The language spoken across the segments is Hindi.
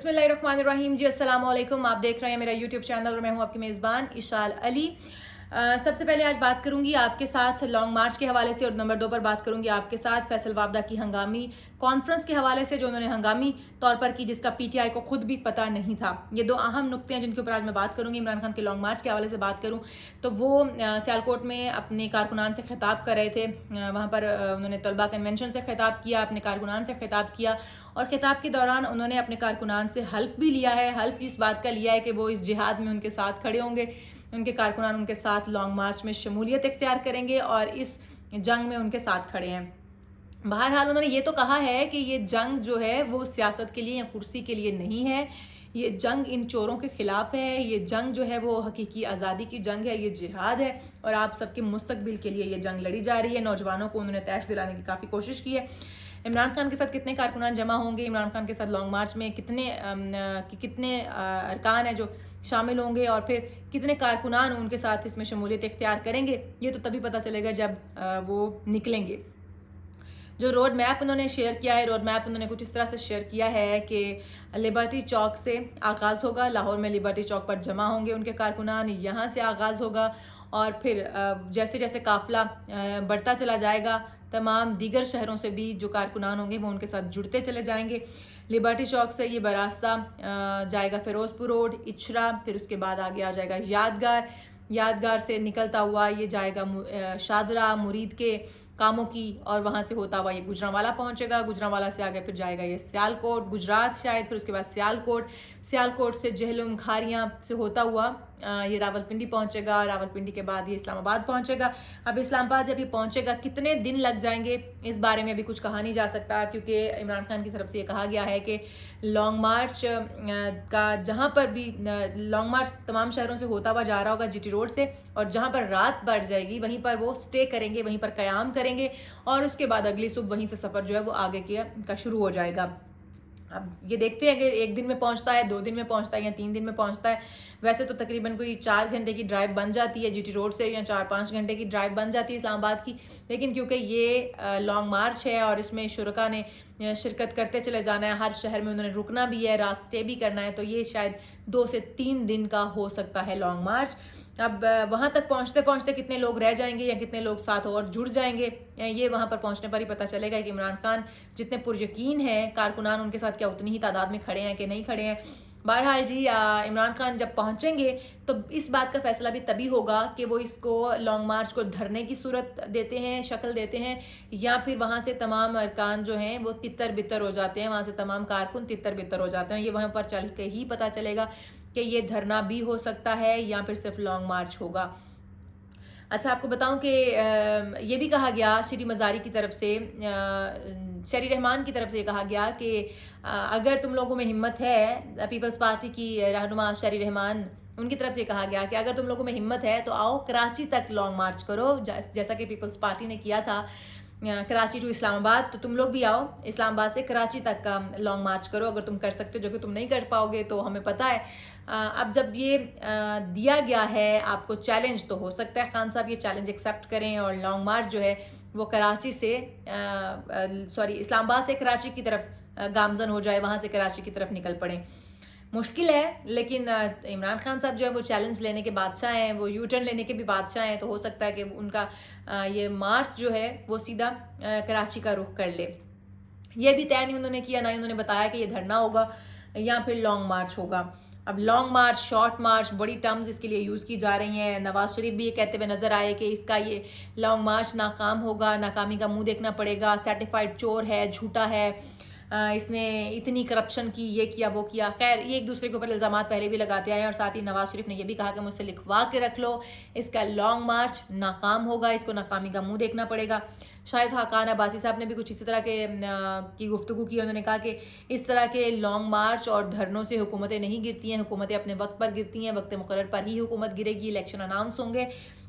बिस्मिल्लाहिर्रहमानिर्रहीम जी, अस्सलाम वालेकुम। आप देख रहे हैं मेरा यूट्यूब चैनल और मैं हूं आपकी मेज़बान इशाल अली। सबसे पहले आज बात करूंगी आपके साथ लॉन्ग मार्च के हवाले से और नंबर 2 पर बात करूंगी आपके साथ फैसल वाबडा की हंगामी कॉन्फ्रेंस के हवाले से जो उन्होंने हंगामी तौर पर की, जिसका पीटीआई को खुद भी पता नहीं था। ये दो अहम नुक्ते हैं जिनके ऊपर आज मैं बात करूंगी। इमरान खान के लॉन्ग मार्च के हवाले से बात करूं तो वो सियालकोट में अपने कारकुनान से खिताब कर रहे थे। वहाँ पर उन्होंने तलबा कन्वेंशन से खिताब किया, अपने कारकुनान से खिताब किया और खिताब के दौरान उन्होंने अपने कारकुनान से हल्फ भी लिया है। हल्फ इस बात का लिया है कि वो इस जिहाद में उनके साथ खड़े होंगे, उनके कारकुनान उनके साथ लॉन्ग मार्च में शमूलियत इख्तियार करेंगे और इस जंग में उनके साथ खड़े हैं। बहरहाल उन्होंने ये तो कहा है कि ये जंग जो है वो सियासत के लिए या कुर्सी के लिए नहीं है, ये जंग इन चोरों के खिलाफ है, ये जंग जो है वो हकीकी आज़ादी की जंग है, ये जिहाद है और आप सबके मुस्तकबिल के लिए ये जंग लड़ी जा रही है। नौजवानों को उन्होंने तैश दिलाने की काफ़ी कोशिश की है। इमरान खान के साथ कितने कारकुनान जमा होंगे, इमरान खान के साथ लॉन्ग मार्च में कितने अरकान हैं जो शामिल होंगे और फिर कितने कारकुनान उनके साथ इसमें शमूलियत इख्तियार करेंगे, ये तो तभी पता चलेगा जब वो निकलेंगे। जो रोड मैप उन्होंने शेयर किया है, रोड मैप उन्होंने कुछ इस तरह से शेयर किया है कि लिबर्टी चौक से आगाज़ होगा, लाहौर में लिबर्टी चौक पर जमा होंगे उनके कारकुनान, यहाँ से आगाज़ होगा और फिर जैसे जैसे काफिला बढ़ता चला जाएगा तमाम दीगर शहरों से भी जो कारकुनान होंगे वो उनके साथ जुड़ते चले जाएंगे। लिबर्टी चौक से ये बरास्ता जाएगा फिरोजपुर रोड, इचरा, फिर उसके बाद आगे आ जाएगा यादगार, यादगार से निकलता हुआ ये जाएगा शादरा, मुरीद के कामों की और वहाँ से होता हुआ ये गुजरांवाला पहुँचेगा, गुजरांवाला से आगे फिर जाएगा ये सियालकोट, गुजरात शायद, फिर उसके बाद सियालकोट, सियालकोट से जहलम खारियाँ से होता हुआ ये रावलपिंडी पहुँचेगा, रावलपिंडी के बाद ये इस्लामाबाद पहुँचेगा। अब इस्लामाबाद जब ये पहुँचेगा कितने दिन लग जाएंगे इस बारे में अभी कुछ कहा नहीं जा सकता, क्योंकि इमरान खान की तरफ से ये कहा गया है कि लॉन्ग मार्च का जहाँ पर भी लॉन्ग मार्च तमाम शहरों से होता हुआ जा रहा होगा जीटी रोड से, और जहाँ पर रात बढ़ जाएगी वहीं पर वो स्टे करेंगे, वहीं पर क़याम करेंगे और उसके बाद अगली सुबह वहीं से सफ़र जो है वो आगे का शुरू हो जाएगा। अब ये देखते हैं कि एक दिन में पहुंचता है, 2 दिन में पहुंचता है या 3 दिन में पहुंचता है। वैसे तो तकरीबन कोई 4 घंटे की ड्राइव बन जाती है जीटी रोड से, या 4-5 घंटे की ड्राइव बन जाती है इस्लामाबाद की, लेकिन क्योंकि ये लॉन्ग मार्च है और इसमें शुरका ने शिरकत करते चले जाना है, हर शहर में उन्होंने रुकना भी है, रात स्टे भी करना है, तो ये शायद 2 से 3 दिन का हो सकता है लॉन्ग मार्च। अब वहाँ तक पहुँचते पहुँचते कितने लोग रह जाएंगे या कितने लोग साथ और जुड़ जाएंगे, ये वहाँ पर पहुँचने पर ही पता चलेगा कि इमरान खान जितने पुरयकीन हैं कारकुनान उनके साथ क्या उतनी ही तादाद में खड़े हैं कि नहीं खड़े हैं। बहरहाल जी, इमरान खान जब पहुँचेंगे तो इस बात का फैसला भी तभी होगा कि वो इसको लॉन्ग मार्च को धरने की सूरत देते हैं, शक्ल देते हैं, या फिर वहाँ से तमाम अरकान जो हैं वो तितर बितर हो जाते हैं, वहाँ से तमाम कारकुन तितर बितर हो जाते हैं। ये वहाँ पर चल के ही पता चलेगा कि ये धरना भी हो सकता है या फिर सिर्फ लॉन्ग मार्च होगा। अच्छा, आपको बताऊं कि ये भी कहा गया शरी मज़ारी की तरफ से, शरी रहमान की तरफ से ये कहा गया कि अगर तुम लोगों में हिम्मत है, पीपल्स पार्टी की रहनुमा शरी रहमान, उनकी तरफ से कहा गया कि अगर तुम लोगों में हिम्मत है तो आओ कराची तक लॉन्ग मार्च करो, जैसा कि पीपल्स पार्टी ने किया था कराची टू इस्लामाबाद, तो तुम लोग भी आओ इस्लामाबाद से कराची तक का लॉन्ग मार्च करो अगर तुम कर सकते हो, जो कि तुम नहीं कर पाओगे तो हमें पता है। अब जब ये दिया गया है आपको चैलेंज, तो हो सकता है खान साहब ये चैलेंज एक्सेप्ट करें और लॉन्ग मार्च जो है वो कराची से इस्लामाबाद से कराची की तरफ गामजन हो जाए, वहाँ से कराची की तरफ निकल पड़े। मुश्किल है, लेकिन इमरान खान साहब जो है वो चैलेंज लेने के बादशाह हैं, वो यू टर्न लेने के भी बादशाह हैं, तो हो सकता है कि उनका ये मार्च जो है वो सीधा कराची का रुख कर ले। ये भी तय नहीं उन्होंने किया, ना ही उन्होंने बताया कि ये धरना होगा या फिर लॉन्ग मार्च होगा। अब लॉन्ग मार्च, शॉर्ट मार्च, बड़ी टर्म्स इसके लिए यूज़ की जा रही हैं। नवाज शरीफ भी ये कहते हुए नजर आए कि इसका ये लॉन्ग मार्च नाकाम होगा, नाकामी का मुंह देखना पड़ेगा, सर्टिफाइड चोर है, झूठा है, इसने इतनी करप्शन की, ये किया वो किया। खैर, ये एक दूसरे के ऊपर इल्ज़ाम पहले भी लगाते आए और साथ ही नवाज शरीफ ने यह भी कहा कि मुझसे लिखवा के रख लो, इसका लॉन्ग मार्च नाकाम होगा, इसको नाकामी का मुंह देखना पड़ेगा। शायद हाकान अब्बासी साहब ने भी कुछ इसी तरह की गुफ्तगू की। उन्होंने कहा कि इस तरह के लॉन्ग मार्च और धरनों से हुकूमतें नहीं गिरती हैं, हुकूमतें अपने वक्त पर गिरती हैं, वक्त मुकर्रर पर ही हुकूमत गिरेगी, इलेक्शन अनाउंस होंगे,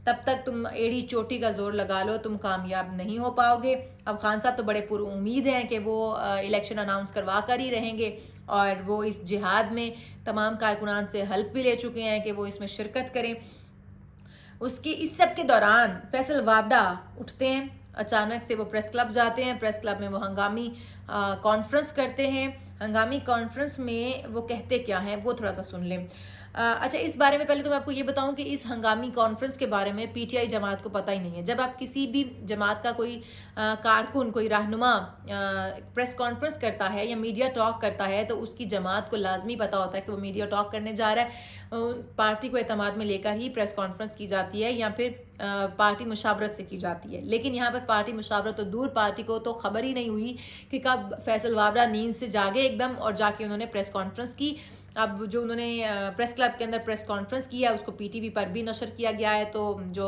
तब तक तुम एड़ी चोटी का जोर लगा लो, तुम कामयाब नहीं हो पाओगे। अब खान साहब तो बड़े पुरुम्मीद हैं कि वो इलेक्शन अनाउंस करवा कर ही रहेंगे और वो इस जिहाद में तमाम कारकुनान से हल्फ भी ले चुके हैं कि वो इसमें शिरकत करें। उसके इस सब के दौरान फैसल वाबडा उठते हैं, अचानक से वो प्रेस क्लब जाते हैं, प्रेस क्लब में वो हंगामी कॉन्फ्रेंस करते हैं। हंगामी कॉन्फ्रेंस में वो कहते क्या हैं वो थोड़ा सा सुन लें। अच्छा, इस बारे में पहले तो मैं आपको ये बताऊं कि इस हंगामी कॉन्फ्रेंस के बारे में पीटीआई जमात को पता ही नहीं है। जब आप किसी भी जमात का कोई कारकुन, कोई रहनुमा प्रेस कॉन्फ्रेंस करता है या मीडिया टॉक करता है तो उसकी जमात को लाजमी पता होता है कि वो मीडिया टॉक करने जा रहा है। पार्टी को एतमाद में लेकर ही प्रेस कॉन्फ्रेंस की जाती है या फिर पार्टी मुशावरत से की जाती है। लेकिन यहाँ पर पार्टी मुशावरत तो दूर, पार्टी को तो खबर ही नहीं हुई कि कब फैसल वाबरा नींद से जागे एकदम और जाके उन्होंने प्रेस कॉन्फ्रेंस की। अब जो उन्होंने प्रेस क्लब के अंदर प्रेस कॉन्फ्रेंस किया उसको पीटीवी पर भी नशर किया गया है। तो जो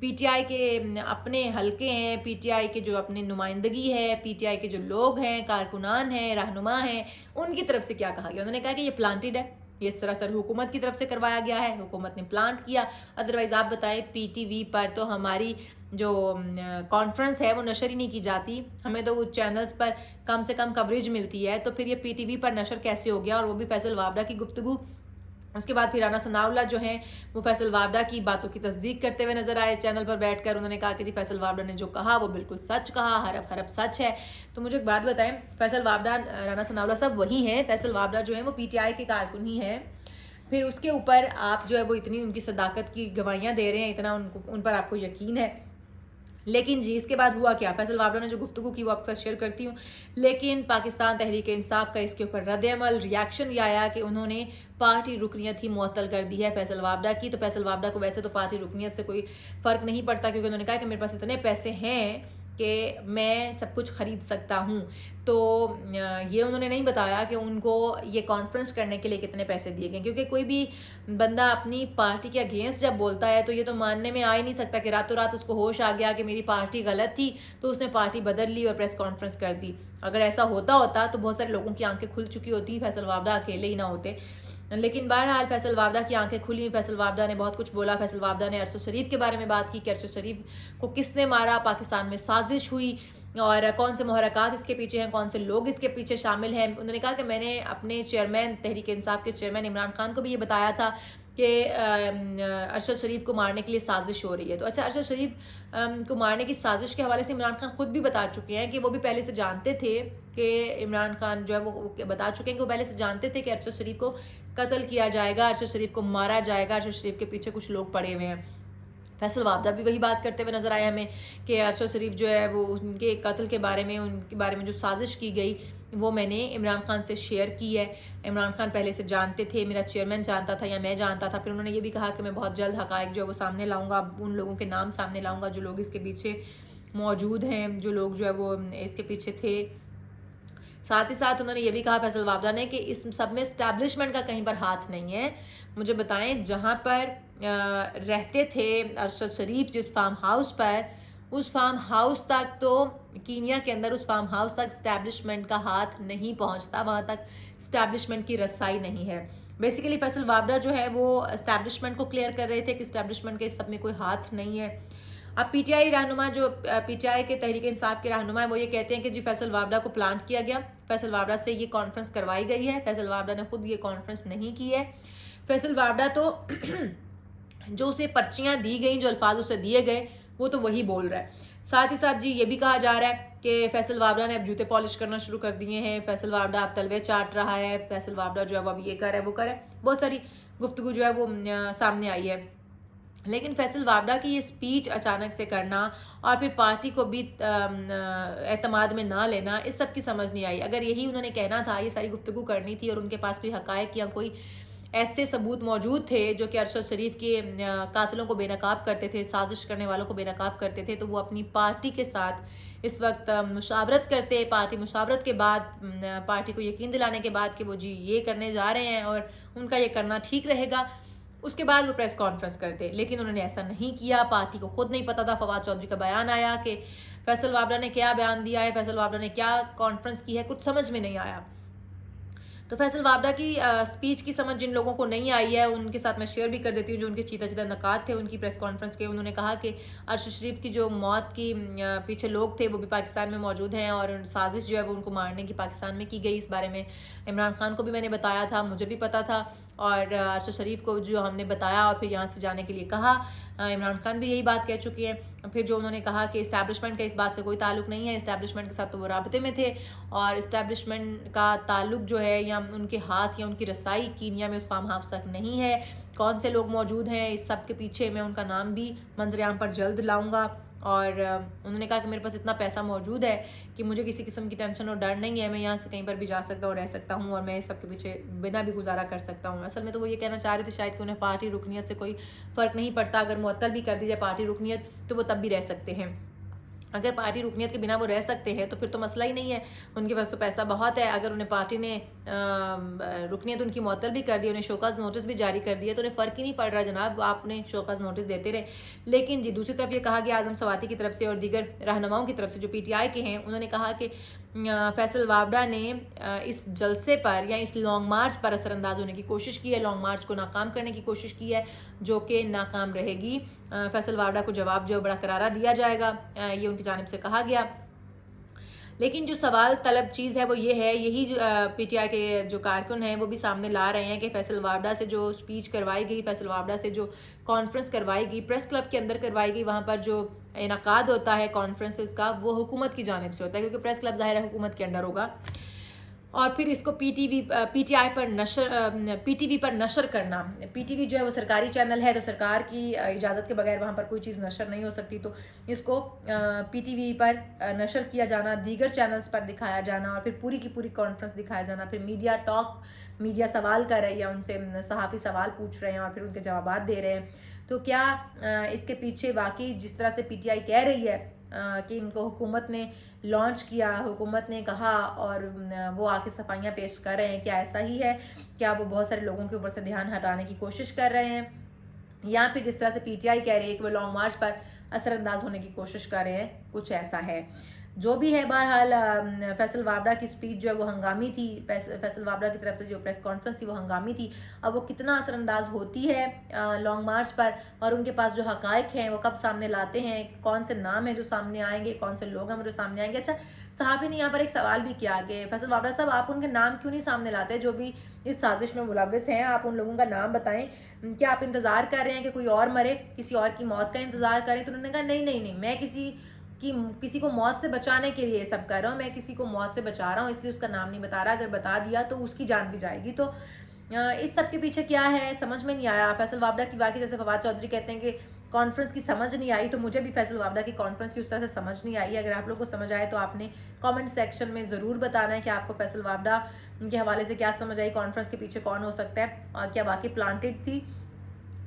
पीटीआई के अपने हलके हैं, पीटीआई के जो अपनी नुमाइंदगी है, पीटीआई के जो लोग हैं, कारकुनान हैं, रहनुमा हैं, उनकी तरफ से क्या कहा गया, उन्होंने कहा कि ये प्लांटेड है, ये सरासर हुकूमत की तरफ से करवाया गया है, हुकूमत ने प्लांट किया। अदरवाइज आप बताएं, पीटीवी पर तो हमारी जो कॉन्फ्रेंस है वो नशर ही नहीं की जाती, हमें तो चैनल्स पर कम से कम कवरेज मिलती है, तो फिर ये पीटीवी पर नशर कैसे हो गया, और वो भी फैसल वाबरा की गुफ्तगू। उसके बाद फिर राना सनाउल्लाह जो हैं वो फैसल वाबरा की बातों की तस्दीक करते हुए नजर आए चैनल पर बैठकर। उन्होंने कहा कि जी फैसल वाबरा ने जो कहा वो बिल्कुल सच कहा, हरफ हरफ सच है। तो मुझे एक बात बताएं, फैसल वाबरा, राना सनाउल्लाह सब वही हैं, फैसल वाबरा जो है वो पीटीआई के कारकुन ही हैं। फिर उसके ऊपर आप जो है वो इतनी उनकी सदाकत की गवाहियाँ दे रहे हैं, इतना उन पर आपको यकीन है। लेकिन जी इसके बाद हुआ क्या, फैसल वाबरा ने जो गुफ्तगू की वो आपके साथ शेयर करती हूँ। लेकिन पाकिस्तान तहरीक इंसाफ का इसके ऊपर रद्द-ए-अमल, रिएक्शन ये आया कि उन्होंने पार्टी रुकनियत ही मुअत्तल कर दी है फैसल वाबरा की। तो फैसल वाबरा को वैसे तो पार्टी रुकनियत से कोई फ़र्क नहीं पड़ता, क्योंकि उन्होंने कहा कि मेरे पास इतने पैसे हैं कि मैं सब कुछ ख़रीद सकता हूँ। तो ये उन्होंने नहीं बताया कि उनको ये कॉन्फ्रेंस करने के लिए कितने पैसे दिए गए, क्योंकि कोई भी बंदा अपनी पार्टी के अगेंस्ट जब बोलता है तो ये तो मानने में आ ही नहीं सकता कि रातों रात उसको होश आ गया कि मेरी पार्टी गलत थी तो उसने पार्टी बदल ली और प्रेस कॉन्फ्रेंस कर दी। अगर ऐसा होता तो बहुत सारे लोगों की आंखें खुल चुकी होती, फैसल वाबरा अकेले ही ना होते। लेकिन बहरहाल फैसल वाबरा की आंखें खुली, फैसल वाबरा ने बहुत कुछ बोला। फैसल वाबरा ने अरशद शरीफ के बारे में बात की कि अरशद शरीफ को किसने मारा, पाकिस्तान में साजिश हुई और कौन से मुहरकात इसके पीछे हैं, कौन से लोग इसके पीछे शामिल हैं। उन्होंने कहा कि मैंने अपने चेयरमैन, तहरीक इंसाफ के चेयरमैन इमरान खान को भी ये बताया था कि अरशद शरीफ को मारने के लिए साजिश हो रही है। तो अच्छा, अरशद शरीफ को मारने की साजिश के हवाले से इमरान खान खुद भी बता चुके हैं कि वो भी पहले से जानते थे कि इमरान खान जो है वो बता चुके हैं कि वो पहले से जानते थे कि अरशद शरीफ को कत्ल किया जाएगा, अरशद शरीफ को मारा जाएगा, अरशद शरीफ के पीछे कुछ लोग पड़े हुए हैं। फैसल वाबरा भी वही बात करते हुए नजर आए हमें कि अरशद शरीफ जो है वो उनके कत्ल के बारे में, उनके बारे में जो साजिश की गई वो मैंने इमरान खान से शेयर की है। इमरान खान पहले से जानते थे, मेरा चेयरमैन जानता था या मैं जानता था। फिर उन्होंने ये भी कहा कि मैं बहुत जल्द हकायक जो है वो सामने लाऊंगा, उन लोगों के नाम सामने लाऊंगा जो लोग इसके पीछे मौजूद हैं, जो लोग जो है वो इसके पीछे थे। साथ ही साथ उन्होंने ये भी कहा फैसल वाबरा ने कि इस सब में इस्टेब्लिशमेंट का कहीं पर हाथ नहीं है। मुझे बताएं, जहाँ पर रहते थे अरशद शरीफ जिस फार्म हाउस पर, उस फार्म हाउस तक तो कीनिया के अंदर उस फार्म हाउस तक इस्टेब्लिशमेंट का हाथ नहीं पहुँचता, वहाँ तक इस्टेब्लिशमेंट की रसाई नहीं है। बेसिकली फैसल वाबरा जो है वो इस्टेब्लिशमेंट को क्लियर कर रहे थे कि इस्टेब्लिशमेंट के इस सब में कोई हाथ नहीं है। अब पीटीआई रहनुमा, जो पीटीआई के तहरीक इंसाफ के रहनुमा है, वो ये कहते हैं कि जी फैसल वाबरा को प्लांट किया गया, फैसल वाबरा से ये कॉन्फ्रेंस करवाई गई है, फैसल वाबरा ने खुद ये कॉन्फ्रेंस नहीं की है। फैसल वाबरा तो जो उसे पर्चियाँ दी गई, जो अल्फाज उसे दिए गए वो तो वही बोल रहा है। साथ ही साथ जी ये भी कहा जा रहा है कि फैसल वाबरा ने अब जूते पॉलिश करना शुरू कर दिए हैं, फैसल वाबरा अब तलवे चाट रहा है, फैसल वाबरा जो है वो अब ये कर है वो कर है, बहुत सारी गुफ्तगू जो है वो सामने आई है। लेकिन फैसल वाबरा की ये स्पीच अचानक से करना और फिर पार्टी को भी एतमाद में ना लेना, इस सब की समझ नहीं आई। अगर यही उन्होंने कहना था, ये सारी गुफ्तगू करनी थी और उनके पास कोई हकायक या कोई ऐसे सबूत मौजूद थे जो कि अरशद शरीफ के कातिलों को बेनकाब करते थे, साजिश करने वालों को बेनकाब करते थे, तो वो अपनी पार्टी के साथ इस वक्त मुशावरत करते। पार्टी मुशावरत के बाद, पार्टी को यकीन दिलाने के बाद कि वो जी ये करने जा रहे हैं और उनका ये करना ठीक रहेगा, उसके बाद वो प्रेस कॉन्फ्रेंस करते। लेकिन उन्होंने ऐसा नहीं किया। पार्टी को खुद नहीं पता था। फवाद चौधरी का बयान आया कि फैसल वाबरा ने क्या बयान दिया है, फैसल वाबरा ने क्या कॉन्फ्रेंस की है, कुछ समझ में नहीं आया। तो फैसल वाबरा की स्पीच की समझ जिन लोगों को नहीं आई है उनके साथ मैं शेयर भी कर देती हूँ, जो उनके चीता चीता नकात थे उनकी प्रेस कॉन्फ्रेंस के। उन्होंने कहा कि अरशद शरीफ की जो मौत की पीछे लोग थे वो भी पाकिस्तान में मौजूद हैं और साजिश जो है वो उनको मारने की पाकिस्तान में की गई। इस बारे में इमरान खान को भी मैंने बताया था, मुझे भी पता था। और अरशद शरीफ को जो हमने बताया और फिर यहाँ से जाने के लिए कहा, इमरान खान भी यही बात कह चुके हैं। फिर जो उन्होंने कहा कि इस्टेब्लिशमेंट का इस बात से कोई ताल्लुक नहीं है, इस्टेब्लिशमेंट के साथ तो वो राब्ते में थे और इस्टेब्लिशमेंट का ताल्लुक जो है या उनके हाथ या उनकी रसाई कीनिया में उस फार्म हाउस तक नहीं है। कौन से लोग मौजूद हैं इस सब के पीछे, मैं उनका नाम भी मंजर-ए-आम पर जल्द लाऊंगा। और उन्होंने कहा कि मेरे पास इतना पैसा मौजूद है कि मुझे किसी किस्म की टेंशन और डर नहीं है, मैं यहाँ से कहीं पर भी जा सकता हूँ, रह सकता हूँ और मैं इस सब के पीछे बिना भी गुजारा कर सकता हूँ। असल में तो वो ये कहना चाह रहे थे शायद कि उन्हें पार्टी रुकनीत से कोई फ़र्क नहीं पड़ता, अगर मुअत्तल भी कर दी जाए पार्टी रुकनीत तो वो तब भी रह सकते हैं। अगर पार्टी रुकनीत के बिना वो रह सकते हैं तो फिर तो मसला ही नहीं है, उनके पास तो पैसा बहुत है। अगर उन्हें पार्टी ने रुकनीत उनकी मुअत्तल भी कर दी, उन्हें शोकॉज़ नोटिस भी जारी कर दिया तो उन्हें फ़र्क ही नहीं पड़ रहा जनाब, आप उन्हें शोकॉज़ नोटिस देते रहे। लेकिन जी दूसरी तरफ ये कहा गया आज़म सवाती की तरफ से और दीगर रहनुमाओं की तरफ से जो PTI के हैं, उन्होंने कहा कि फैसल वावड़ा ने इस जलसे पर या इस लॉन्ग मार्च पर असरअंदाज होने की कोशिश की है, लॉन्ग मार्च को नाकाम करने की कोशिश की है, जो कि नाकाम रहेगी। फैसल वावड़ा को जवाब जो बड़ा करारा दिया जाएगा, ये उनकी जानिब से कहा गया। लेकिन जो सवाल तलब चीज़ है वो ये है, यही PTI के जो कारकुन हैं वो भी सामने ला रहे हैं कि फैसल वावड़ा से जो स्पीच करवाई गई, फैसल वावड़ा से जो कॉन्फ्रेंस करवाई गई, प्रेस क्लब के अंदर करवाई गई, वहाँ पर जो इनकाद होता है कॉन्फ्रेंसेस का वो हुकूमत की जानिब से होता है, क्योंकि प्रेस क्लब ज़ाहिर है हुकूमत के अंडर होगा। और फिर इसको PTI पर नशर PTV पर नशर करना, PTV जो है वो सरकारी चैनल है तो सरकार की इजाज़त के बगैर वहाँ पर कोई चीज़ नशर नहीं हो सकती, तो इसको PTV पर नशर किया जाना, दीगर चैनल्स पर दिखाया जाना और फिर पूरी की पूरी कॉन्फ्रेंस दिखाया जाना, फिर मीडिया टॉक, मीडिया सवाल कर रहे हैं या उनसे सहाफ़ी सवाल पूछ रहे हैं और फिर उनके जवाब दे रहे हैं। तो क्या इसके पीछे वाकई जिस तरह से PTI कह रही है कि इनको हुकूमत ने लॉन्च किया, हुकूमत ने कहा और वो आके सफाइयाँ पेश कर रहे हैं, क्या ऐसा ही है? क्या वो बहुत सारे लोगों के ऊपर से ध्यान हटाने की कोशिश कर रहे हैं, या फिर जिस तरह से PTI कह रही है कि वो लॉन्ग मार्च पर असरअंदाज होने की कोशिश कर रहे हैं, कुछ ऐसा है? जो भी है, बहरहाल फैसल वावड़ा की स्पीच जो है वो हंगामी थी, फैसल वावड़ा की तरफ से जो प्रेस कॉन्फ्रेंस थी वो हंगामी थी। अब वो कितना असरअंदाज होती है लॉन्ग मार्च पर और उनके पास जो हकायक हैं वो कब सामने लाते हैं, कौन से नाम हैं जो सामने आएंगे, कौन से लोग हैं जो सामने आएंगे। अच्छा, सहाफ़ी ने यहाँ पर एक सवाल भी किया कि फैसल वावड़ा साहब आप उनके नाम क्यों नहीं सामने लाते जो भी इस साजिश में मुलव्वस हैं, आप उन लोगों का नाम बताएं। क्या आप इंतज़ार कर रहे हैं कि कोई और मरे, किसी और की मौत का इंतज़ार करें? तो उन्होंने कहा नहीं, मैं किसी को मौत से बचाने के लिए सब कर रहा हूँ, मैं किसी को मौत से बचा रहा हूँ इसलिए उसका नाम नहीं बता रहा, अगर बता दिया तो उसकी जान भी जाएगी। तो इस सब के पीछे क्या है समझ में नहीं आया। फैसल वावड़ा की वाकई जैसे फवाद चौधरी कहते हैं कि कॉन्फ्रेंस की समझ नहीं आई, तो मुझे भी फैसल वावड़ा की कॉन्फ्रेंस की उस तरह से समझ नहीं आई। अगर आप लोग को समझ आए तो आपने कमेंट सेक्शन में ज़रूर बताना है कि आपको फैसल वावड़ा के हवाले से क्या समझ आई, कॉन्फ्रेंस के पीछे कौन हो सकता है और क्या वाकई प्लांटेड थी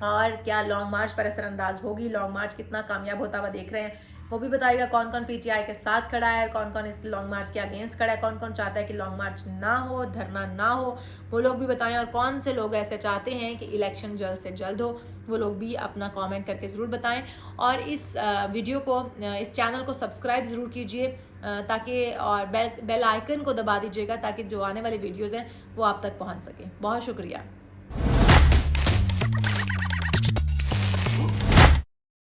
और क्या लॉन्ग मार्च पर असरअंदाज होगी, लॉन्ग मार्च कितना कामयाब होता हुआ देख रहे हैं वो भी बताइएगा। कौन कौन PTI के साथ खड़ा है, कौन कौन इस लॉन्ग मार्च के अगेंस्ट खड़ा है, कौन कौन चाहता है कि लॉन्ग मार्च ना हो, धरना ना हो, वो लोग भी बताएं। और कौन से लोग ऐसे चाहते हैं कि इलेक्शन जल्द से जल्द हो, वो लोग भी अपना कमेंट करके ज़रूर बताएं। और इस वीडियो को, इस चैनल को सब्सक्राइब ज़रूर कीजिए ताकि, और बेल आइकन को दबा दीजिएगा ताकि जो आने वाली वीडियोज़ हैं वो आप तक पहुँच सकें। बहुत शुक्रिया।